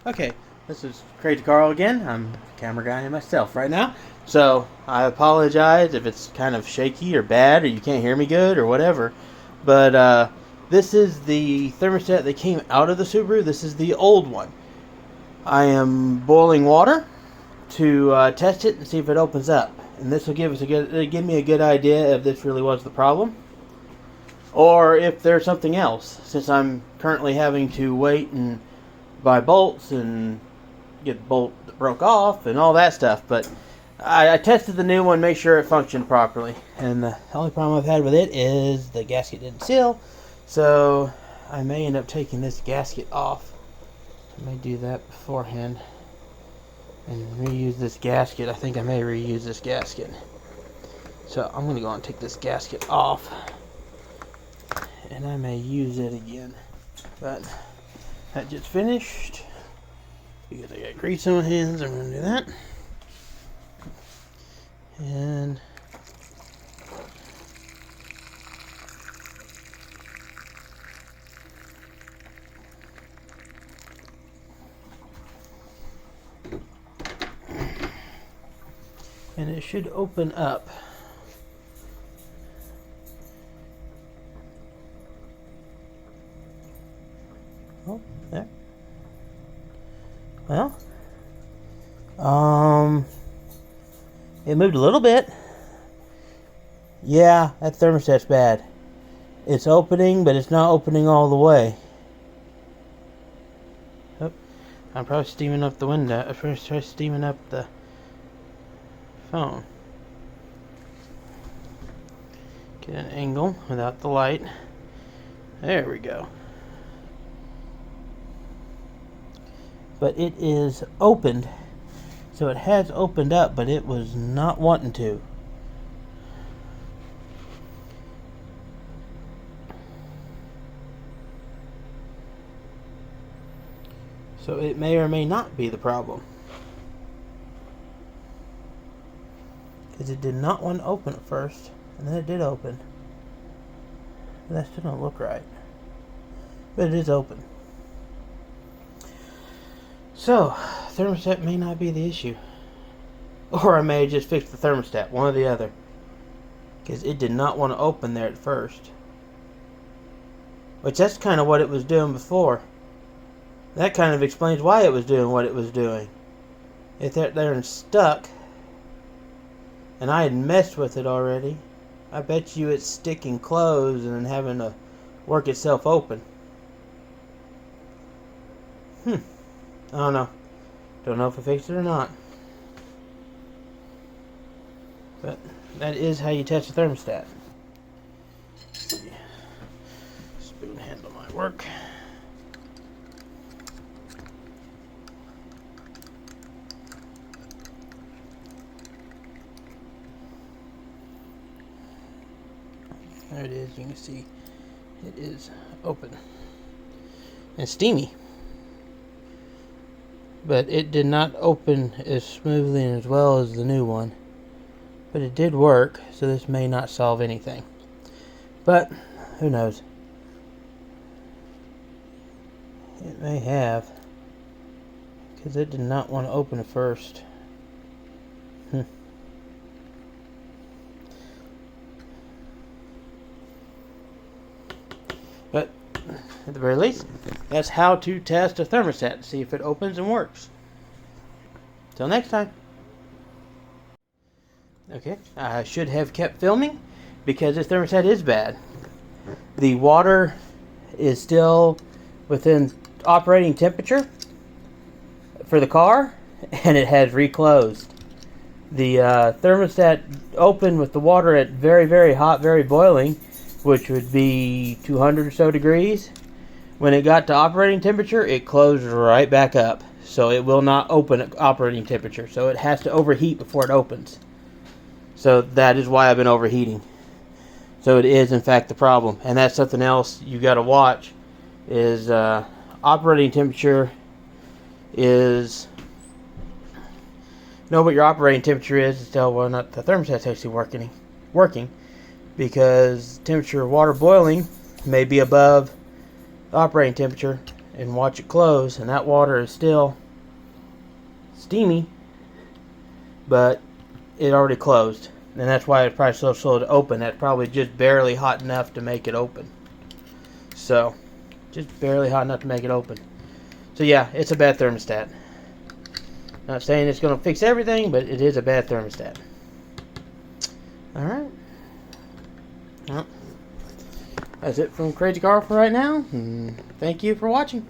Okay, this is Krazy Karl again. I'm the camera guy myself right now. So, I apologize if it's kind of shaky or bad or you can't hear me good or whatever. But, this is the thermostat that came out of the Subaru. This is the old one. I am boiling water to test it and see if it opens up. And this will give me a good idea if this really was the problem. Or if there's something else, since I'm currently having to wait and buy bolts and get the bolt that broke off and all that stuff. But I tested the new one, make sure it functioned properly. And the only problem I've had with it is the gasket didn't seal. So I may end up taking this gasket off. I may do that beforehand and reuse this gasket. I think I may reuse this gasket. So I'm going to go and take this gasket off. And I may use it again. But that just finished. Because I got grease on my hands, I'm going to do that. And it should open up. Oh, there. Well, it moved a little bit. Yeah, that thermostat's bad. It's opening, but it's not opening all the way. Oh, I'm probably steaming up the window. I first try steaming up the phone. Get an angle without the light. There we go. But it is opened, so it has opened up, but it was not wanting to. So it may or may not be the problem, because it did not want to open at first, and then it did open. That still don't look right, but it is open. So, thermostat may not be the issue. Or I may just fix the thermostat, one or the other. Because it did not want to open there at first. Which that's kind of what it was doing before. That kind of explains why it was doing what it was doing. If they're there and stuck, and I had messed with it already, I bet you it's sticking closed and then having to work itself open. I don't know. Don't know if I fixed it or not. But that is how you test a thermostat. Spoon handle might work. There it is. You can see it is open and steamy. But it did not open as smoothly and as well as the new one. But it did work, so this may not solve anything. But, who knows? It may have. Because it did not want to open at first. But, at the very least, that's how to test a thermostat to see if it opens and works. Till next time. Okay, I should have kept filming because this thermostat is bad. The water is still within operating temperature for the car, and it has reclosed. The thermostat opened with the water at very, very hot, very boiling, which would be 200 or so degrees. When it got to operating temperature, it closed right back up. So it will not open at operating temperature. So it has to overheat before it opens. So that is why I've been overheating. So it is in fact the problem. And that's something else you got to watch. Is operating temperature is... Know what your operating temperature is to tell whether or not the thermostat's actually working. Because temperature of water boiling may be above the operating temperature, and watch it close, and that water is still steamy, but it already closed, and that's why it's probably so slow to open. That's probably just barely hot enough to make it open. So, just barely hot enough to make it open. So yeah, it's a bad thermostat. Not saying it's going to fix everything, but it is a bad thermostat. Alright. Well, that's it from Krazy Karl for right now. And thank you for watching.